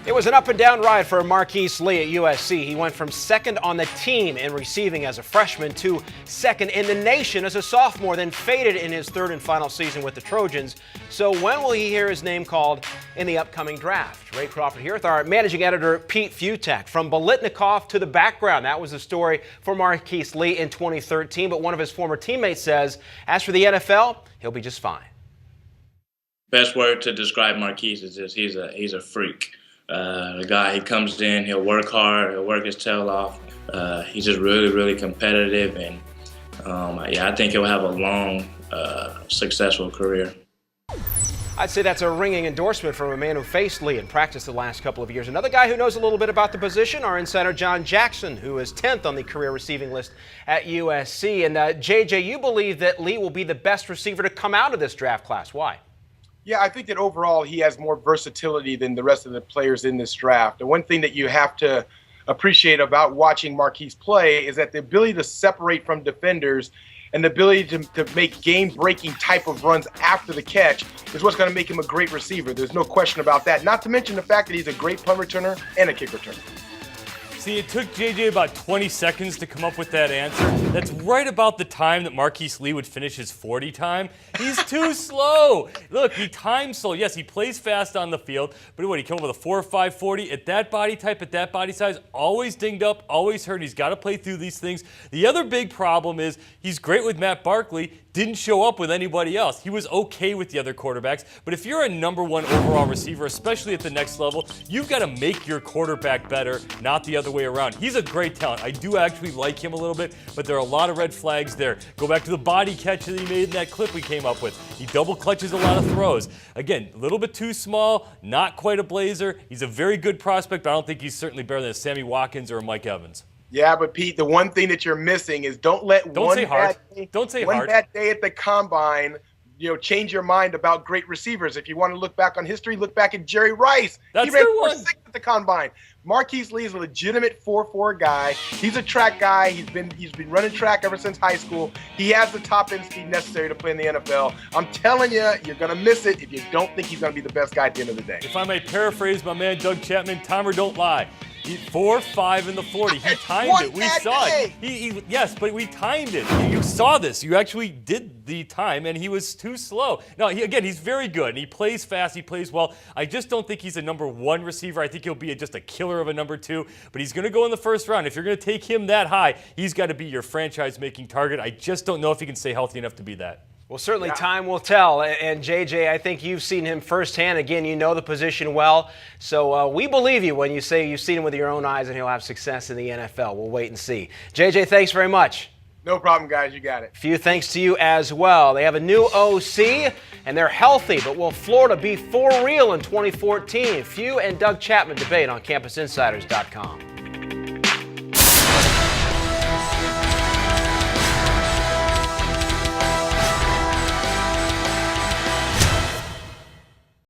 It was an up-and-down ride for Marqise Lee at USC. He went from second on the team in receiving as a freshman to second in the nation as a sophomore, then faded in his third and final season with the Trojans. So when will he hear his name called in the upcoming draft? Ray Crawford here with our managing editor, Pete Fiutak. From Bolitnikoff to the background, that was the story for Marqise Lee in 2013. But one of his former teammates says, as for the NFL, he'll be just fine. Best word to describe Marqise is just he's a freak. The guy, he comes in, he'll work hard, he'll work his tail off. He's just really, really competitive, and I think he'll have a long, successful career. I'd say that's a ringing endorsement from a man who faced Lee in practice the last couple of years. Another guy who knows a little bit about the position, our insider John Jackson, who is 10th on the career receiving list at USC. And JJ, you believe that Lee will be the best receiver to come out of this draft class. Why? Yeah, I think that overall he has more versatility than the rest of the players in this draft. The one thing that you have to appreciate about watching Marqise play is that the ability to separate from defenders and the ability to make game-breaking type of runs after the catch is what's going to make him a great receiver. There's no question about that. Not to mention the fact that he's a great punt returner and a kick returner. See, it took JJ about 20 seconds to come up with that answer. That's right about the time that Marqise Lee would finish his 40 time. He's too slow. Look, he times slow. Yes, he plays fast on the field, but what, he came up with a 4 or 5 40 at that body type, at that body size, always dinged up, always hurt. He's got to play through these things. The other big problem is he's great with Matt Barkley, didn't show up with anybody else. He was okay with the other quarterbacks, but if you're a #1 overall receiver, especially at the next level, you've got to make your quarterback better, not the other way around. He's a great talent. I do actually like him a little bit, but there are a lot of red flags there. Go back to the body catch that he made in that clip we came up with. He double clutches a lot of throws. Again, a little bit too small, not quite a blazer. He's a very good prospect, but I don't think he's certainly better than a Sammy Watkins or a Mike Evans. Yeah, but Pete, the one thing that you're missing is don't bad day at the combine, change your mind about great receivers. If you want to look back on history, look back at Jerry Rice. He ran 4.6 at the combine. Marqise Lee is a legitimate 4.4 guy. He's a track guy. He's been running track ever since high school. He has the top end speed necessary to play in the NFL. I'm telling you, you're going to miss it if you don't think he's going to be the best guy at the end of the day. If I may paraphrase my man Doug Chapman, timer don't lie. 4.5 in the 40. He timed it. We saw it. Yes, but we timed it. You saw this. You actually did the time, and he was too slow. Now, he's very good, and he plays fast. He plays well. I just don't think he's a #1 receiver. I think he'll be just a killer of a #2, but he's going to go in the first round. If you're going to take him that high, he's got to be your franchise-making target. I just don't know if he can stay healthy enough to be that. Well, certainly time will tell. And, JJ, I think you've seen him firsthand. Again, you know the position well. So we believe you when you say you've seen him with your own eyes and he'll have success in the NFL. We'll wait and see. JJ, thanks very much. No problem, guys. You got it. Few thanks to you as well. They have a new OC, and they're healthy. But will Florida be for real in 2014? Few and Doug Chapman debate on CampusInsiders.com.